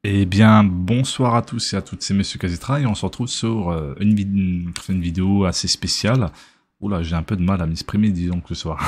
Eh bien, bonsoir à tous et à toutes, c'est Monsieur Kazitra et on se retrouve sur une vidéo assez spéciale. Oula, j'ai un peu de mal à m'exprimer, disons que ce soir.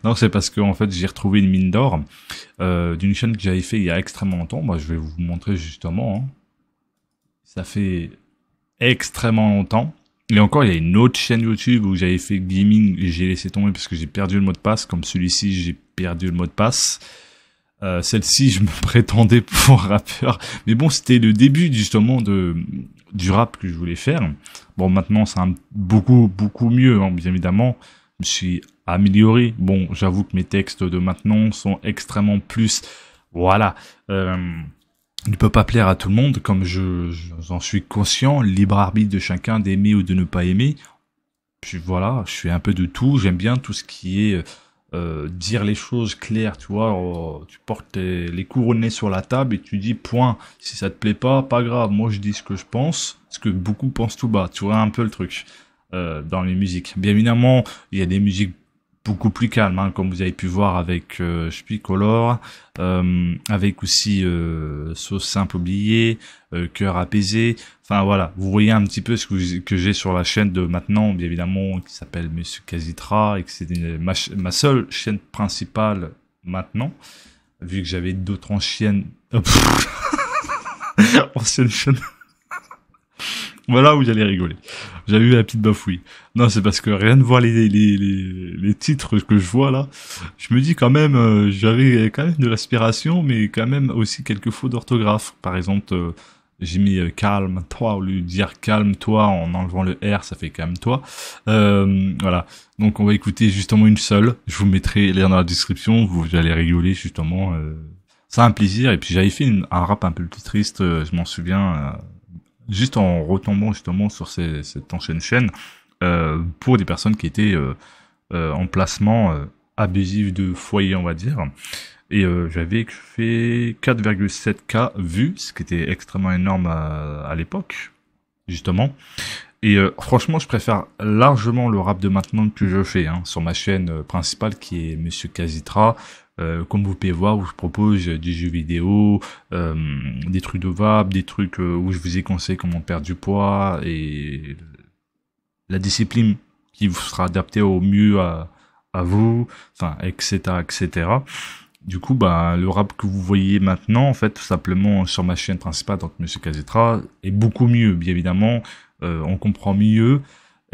Non, c'est parce que en fait, j'ai retrouvé une mine d'or d'une chaîne que j'avais fait il y a extrêmement longtemps. Moi, je vais vous montrer justement. Hein. Ça fait extrêmement longtemps. Et encore, il y a une autre chaîne YouTube où j'avais fait gaming et j'ai laissé tomber parce que j'ai perdu le mot de passe. Comme celui-ci, j'ai perdu le mot de passe. Celle-ci, je me prétendais pour rappeur. Mais bon, c'était le début justement du rap que je voulais faire. Bon, maintenant, c'est beaucoup mieux, hein, bien évidemment. Je me suis amélioré. Bon, j'avoue que mes textes de maintenant sont extrêmement plus... Voilà. Ne peut pas plaire à tout le monde, comme j'en suis conscient. Libre arbitre de chacun d'aimer ou de ne pas aimer. Puis voilà, je fais un peu de tout. J'aime bien tout ce qui est... dire les choses claires, tu vois, tu portes les couronnés sur la table et tu dis point, si ça te plaît pas grave, moi je dis ce que je pense, ce que beaucoup pensent tout bas, tu vois un peu le truc dans les musiques. Bien évidemment, il y a des musiques beaucoup plus calmes, hein, comme vous avez pu voir avec Color, avec aussi Sauce simple oubliée, Cœur apaisé. Enfin voilà, vous voyez un petit peu ce que j'ai sur la chaîne de maintenant, bien évidemment, qui s'appelle Monsieur Kazitra, et que c'est ma seule chaîne principale maintenant, vu que j'avais d'autres anciennes chaînes. Voilà où j'allais rigoler. J'avais eu la petite bafouille. Non, c'est parce que rien de voir les titres que je vois là, je me dis quand même, j'avais quand même de l'aspiration, mais quand même aussi quelques fautes d'orthographe. Par exemple, j'ai mis calme-toi, au lieu de dire calme-toi en enlevant le R, ça fait calme-toi. Voilà. Donc on va écouter justement une seule. Je vous mettrai les liens dans la description, vous allez rigoler justement. C'est un plaisir. Et puis j'avais fait un rap un peu plus triste, je m'en souviens... juste en retombant justement sur cette ancienne chaîne pour des personnes qui étaient en placement abusif de foyer, on va dire. Et j'avais fait 4,7K vues, ce qui était extrêmement énorme à l'époque, justement. Et franchement, je préfère largement le rap de maintenant que je fais sur ma chaîne principale qui est Monsieur Kazitra. Comme vous pouvez voir, où je propose des jeux vidéo, des trucs de vape, des trucs où je vous ai conseillé comment perdre du poids et la discipline qui vous sera adaptée au mieux à vous, enfin, etc., etc. Du coup, le rap que vous voyez maintenant, en fait, tout simplement sur ma chaîne principale, donc Monsieur Kazitra, est beaucoup mieux, bien évidemment. On comprend mieux.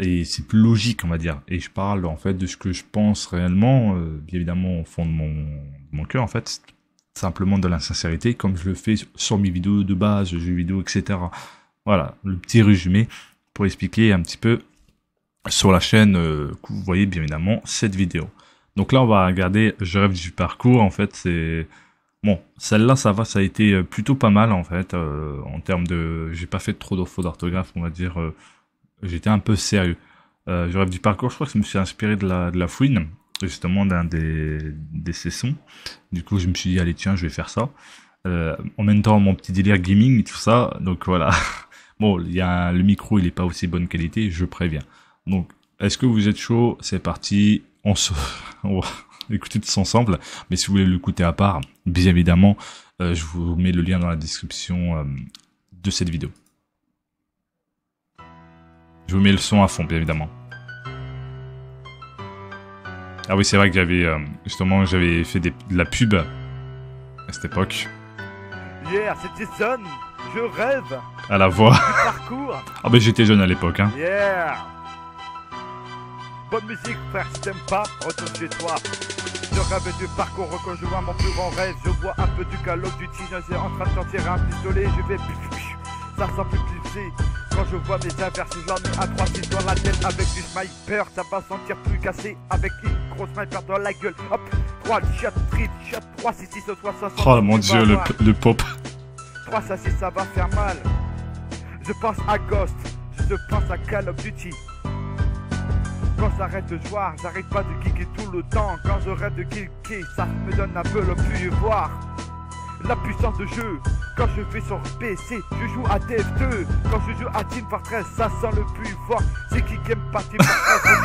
Et c'est plus logique, on va dire. Et je parle, en fait, de ce que je pense réellement, bien évidemment, au fond de mon cœur, en fait. Simplement de la sincérité, comme je le fais sur mes vidéos de base, jeux vidéo, etc. Voilà, le petit résumé pour expliquer un petit peu sur la chaîne que vous voyez, bien évidemment, cette vidéo. Donc là, on va regarder Je rêve du parcours. En fait, c'est... Bon, celle-là, ça va, ça a été plutôt pas mal, en fait, en termes de... J'ai pas fait trop de fautes d'orthographe, on va dire... J'étais un peu sérieux. Je rêve du parcours, je crois que je me suis inspiré de la fouine, justement d'un des sons. Du coup, je me suis dit, allez, tiens, je vais faire ça. En même temps, mon petit délire gaming et tout ça. Donc voilà. Bon, le micro, il est pas aussi bonne qualité, je préviens. Donc, est-ce que vous êtes chaud? C'est parti. On va écouter tous ensemble. Mais si vous voulez l'écouter à part, bien évidemment, je vous mets le lien dans la description de cette vidéo. Je vous mets le son à fond, bien évidemment. Ah oui, c'est vrai que j'avais fait de la pub à cette époque. Yeah, c'est Jason, je rêve. À la voix. Parcours. Ah ben j'étais jeune à l'époque, hein. Yeah. Bonne musique, frère, si t'aimes pas, retourne chez toi. Je rêve du parcours, quand je vois mon plus grand rêve. Je vois un peu du Call of Duty, je suis en train de sortir un pistolet, je vais... Ça sent plus pulsé. Quand je vois mes inverses, j'en ai un 3-6 dans la tête avec du sniper. Ça va sentir plus cassé avec une grosse sniper dans la gueule. Hop, 3 shot, 3, 6, 6, 3, 500. Oh mon dieu, le pop. 3, ça 6, ça va faire mal. Je pense à Ghost, je pense à Call of Duty. Quand j'arrête de jouer, j'arrête pas de geeker tout le temps. Quand je rêve de geeker, ça me donne un peu le pouvoir. la puissance de jeu. Quand je vais sur PC, je joue à TF2. Quand je joue à Team Fortress, ça sent le plus fort. C'est qui aime pas Team Fortress?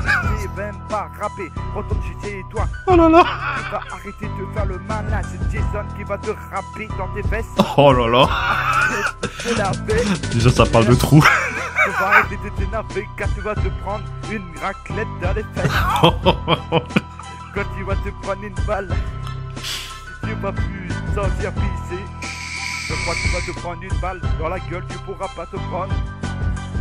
Retourne même pas rapper. Retourne chez toi. Oh là là. Tu vas arrêter de faire le malin. C'est Jason qui va te rapper dans tes fesses. Oh là là. Arrête de la baisse. Déjà ça parle de trou. Tu vas arrêter de t'énerver car tu vas te prendre une raclette dans les fesses. Quand tu vas te prendre une balle, tu vas plus sentir pisser. Je crois que tu vas te prendre une balle dans la gueule, tu pourras pas te prendre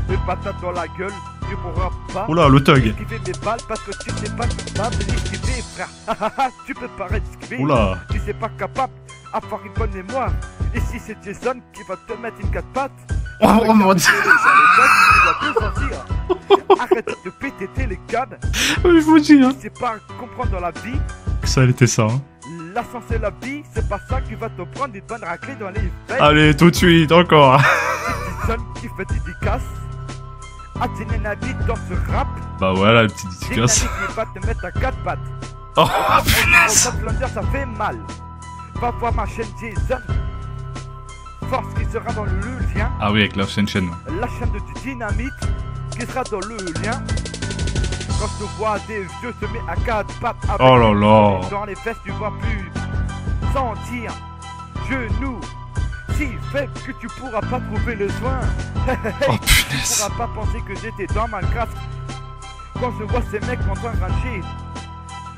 une patate dans la gueule, tu pourras pas. Oula, le thug. Esquiver mes balles parce que tu n'es pas capable d'esquiver, frère. Tu peux pas esquiver. Oula. Tu n'es pas capable avoir une bonne mémoire. Et si c'est Jason qui va te mettre une 4 pattes, Oh mon dieu. tu vas plus sentir. Arrête de péter les câbles. Je vous dis, hein. C'est pas comprendre dans la vie. Que ça était ça, hein. La science et la vie, c'est pas ça qui va te prendre une bonne raclée dans les fesses. Allez, tout de suite, encore. C'est Jason qui fait dédicace à Dinabi dans ce rap. Bah voilà, la petite dédicace. Dinabi qui va te mettre à 4 pattes. Oh, Au punaise. Outlander, ça fait mal. Va voir ma chaîne Jason. Force qui sera dans le lien. Ah oui, avec la chaîne. La chaîne de Dynamite qui sera dans le lien. Quand je te vois des vieux se met à 4 pattes avec Oh là là. dans les fesses, tu vas plus sentir genoux si faible que tu pourras pas trouver le soin. Oh Tu punaise. pourras pas penser que j'étais dans Minecraft. Quand je vois ces mecs en train de rager,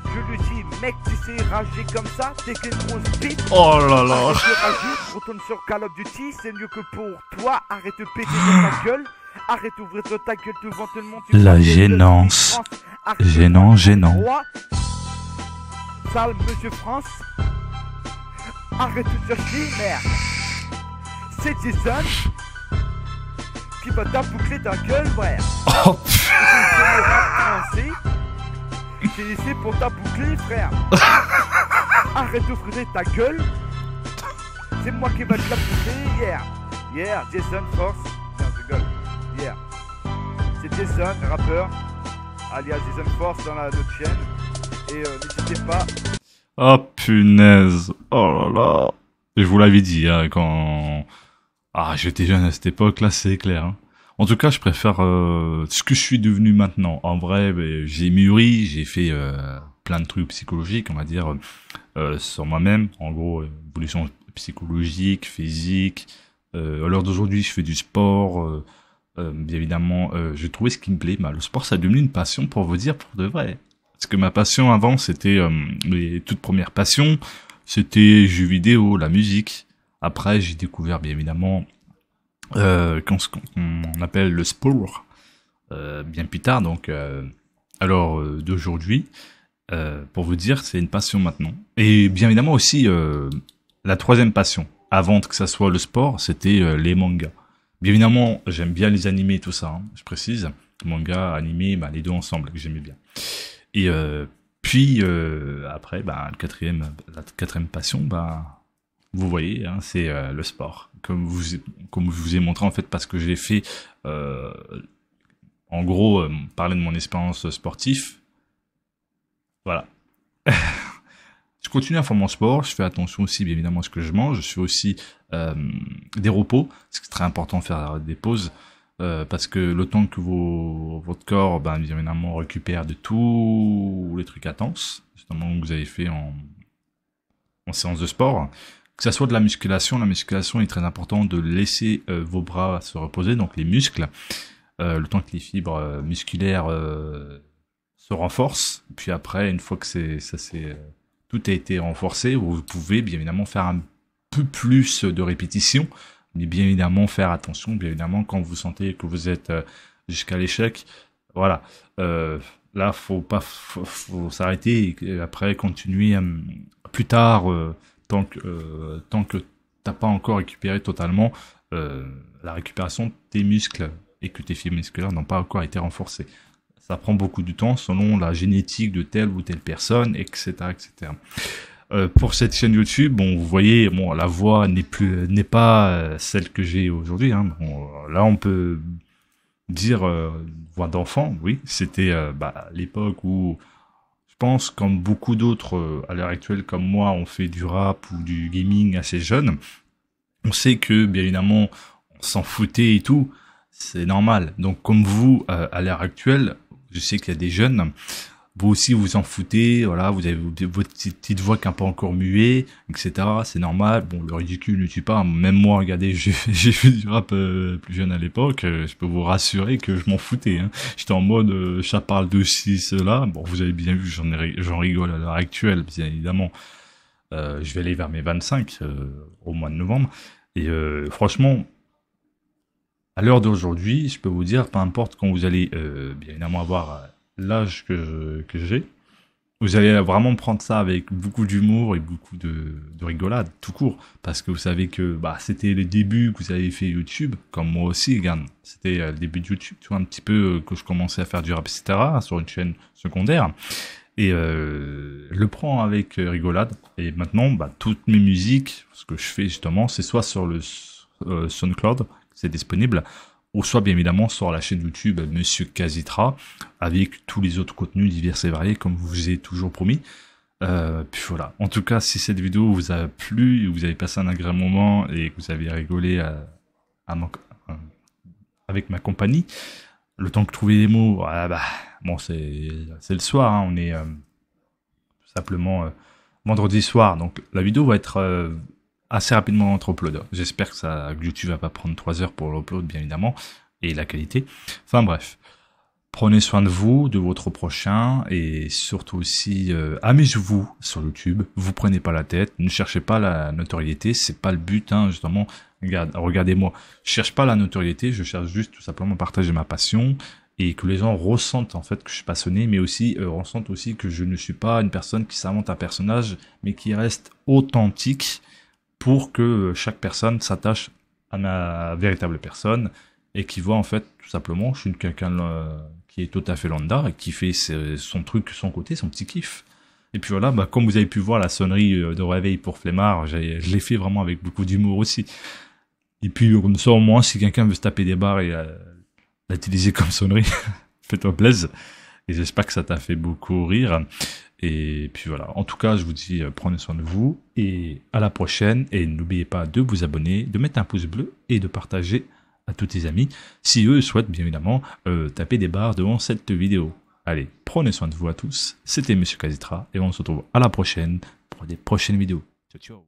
je lui dis mec, tu sais rager comme ça, t'es qu'une grosse bite. Oh là là. Arrête de rager, retourne sur Call of Duty, c'est mieux que pour toi. Arrête de péter dans ta gueule. Arrête d'ouvrir ta gueule devant tout le monde. Tu La crois que gênance. le France, arrête de Gênant, prendre gênant. ton droit. Sale monsieur France. Arrête de chercher, merde. C'est Jason qui va t'aboucler ta gueule, frère. Oh, C'est le rap français. C'est laissé pour t'aboucler, frère. Arrête d'ouvrir ta gueule. C'est moi qui va te l'aboucler, yeah. Yeah, Jason Force. Non, je rigole. Yeah. C'est Jason, rappeur, alias Jason Force dans notre chaîne. Et n'hésitez pas. oh punaise. Oh là là. Je vous l'avais dit, hein, quand... Ah, j'étais jeune à cette époque, là, c'est clair. Hein. En tout cas, je préfère ce que je suis devenu maintenant. En vrai, j'ai mûri, j'ai fait plein de trucs psychologiques, on va dire, sur moi-même. En gros, évolution psychologique, physique. À l'heure d'aujourd'hui, je fais du sport. Bien évidemment, je trouvais ce qui me plaît. Bah, le sport, ça a devenu une passion, pour vous dire, pour de vrai. Parce que ma passion avant, c'était mes toutes premières passions, c'était jeux vidéo, la musique. Après, j'ai découvert, bien évidemment, ce qu'on appelle le sport, bien plus tard. Donc, alors d'aujourd'hui, pour vous dire, c'est une passion maintenant. Et bien évidemment aussi, la troisième passion, avant que ça soit le sport, c'était les mangas. Bien évidemment, j'aime bien les animés, tout ça, hein, je précise. Manga, animé, bah, les deux ensemble, que j'aimais bien. Et puis, après, bah, la quatrième passion, bah, vous voyez, hein, c'est le sport. Comme je vous ai montré, en fait, parce que j'ai fait, en gros, parler de mon expérience sportive. Voilà. Je continue à faire mon sport, je fais attention aussi, bien évidemment, à ce que je mange. Je fais aussi des repos, c'est très important de faire des pauses. Parce que le temps que votre corps, ben, bien évidemment, récupère de tous les trucs intenses, justement, que vous avez fait en séance de sport, que ça soit de la musculation est très important de laisser vos bras se reposer, donc les muscles, le temps que les fibres musculaires se renforcent. Puis après, une fois que tout a été renforcé, vous pouvez bien évidemment faire un peu plus de répétitions. Mais bien évidemment, faire attention, bien évidemment, quand vous sentez que vous êtes jusqu'à l'échec, voilà, là, faut s'arrêter et après continuer plus tard, tant que t'as pas encore récupéré totalement la récupération de tes muscles et que tes fibres musculaires n'ont pas encore été renforcées. Ça prend beaucoup de temps selon la génétique de telle ou telle personne, etc., etc. Pour cette chaîne YouTube, bon, vous voyez, bon, la voix n'est pas celle que j'ai aujourd'hui. Hein. Bon, là, on peut dire voix d'enfant, oui. C'était l'époque où je pense, comme beaucoup d'autres à l'heure actuelle, comme moi, on fait du rap ou du gaming assez jeune, on sait que, bien évidemment, on s'en foutait et tout, c'est normal. Donc, comme vous, à l'heure actuelle, je sais qu'il y a des jeunes, vous aussi vous en foutez, voilà, vous avez votre petite voix qui n'est pas encore muée, etc. C'est normal. Bon, le ridicule ne tue pas. Même moi, regardez, j'ai fait du rap plus jeune à l'époque. Je peux vous rassurer que je m'en foutais. Hein. J'étais en mode, ça parle de ci, cela. Bon, vous avez bien vu, j'en rigole à l'heure actuelle, bien évidemment. Je vais aller vers mes 25 au mois de novembre. Et franchement, à l'heure d'aujourd'hui, je peux vous dire, peu importe quand vous allez bien évidemment avoir l'âge que j'ai, vous allez vraiment prendre ça avec beaucoup d'humour et beaucoup de rigolade, tout court. Parce que vous savez que bah, c'était les débuts que vous avez fait YouTube, comme moi aussi, regarde. C'était le début de YouTube, tu vois, un petit peu que je commençais à faire du rap, etc., sur une chaîne secondaire. Et je le prends avec rigolade. Et maintenant, bah, toutes mes musiques, ce que je fais justement, c'est soit sur le SoundCloud, c'est disponible, ou soit bien évidemment sur la chaîne YouTube Monsieur Casitra, avec tous les autres contenus divers et variés, comme je vous ai toujours promis. Puis voilà. En tout cas, si cette vidéo vous a plu, vous avez passé un agréable moment et que vous avez rigolé avec ma compagnie, le temps que trouver les mots, bon, c'est le soir, hein, on est tout simplement vendredi soir, donc la vidéo va être assez rapidement entre upload. J'espère que YouTube va pas prendre 3 heures pour l'upload, bien évidemment, et la qualité. Enfin bref, prenez soin de vous, de votre prochain, et surtout aussi amusez-vous sur YouTube. Vous prenez pas la tête, ne cherchez pas la notoriété, c'est pas le but, hein, justement. Regardez-moi, je cherche pas la notoriété, je cherche juste tout simplement partager ma passion et que les gens ressentent en fait que je suis passionné, mais aussi ressentent aussi que je ne suis pas une personne qui s'invente un personnage, mais qui reste authentique pour que chaque personne s'attache à ma véritable personne et qui voit en fait tout simplement je suis quelqu'un qui est tout à fait lambda et qui fait son truc, son côté, son petit kiff. Et puis voilà, bah, comme vous avez pu voir la sonnerie de réveil pour Flemmard, je l'ai fait vraiment avec beaucoup d'humour aussi. Et puis comme ça au moins si quelqu'un veut se taper des barres et l'utiliser comme sonnerie, fais-toi plaisir. Et j'espère que ça t'a fait beaucoup rire. Et puis voilà, en tout cas, je vous dis, prenez soin de vous et à la prochaine. Et n'oubliez pas de vous abonner, de mettre un pouce bleu et de partager à tous tes amis si eux souhaitent bien évidemment taper des barres devant cette vidéo. Allez, prenez soin de vous à tous. C'était Monsieur Casitra et on se retrouve à la prochaine pour des prochaines vidéos. Ciao, ciao.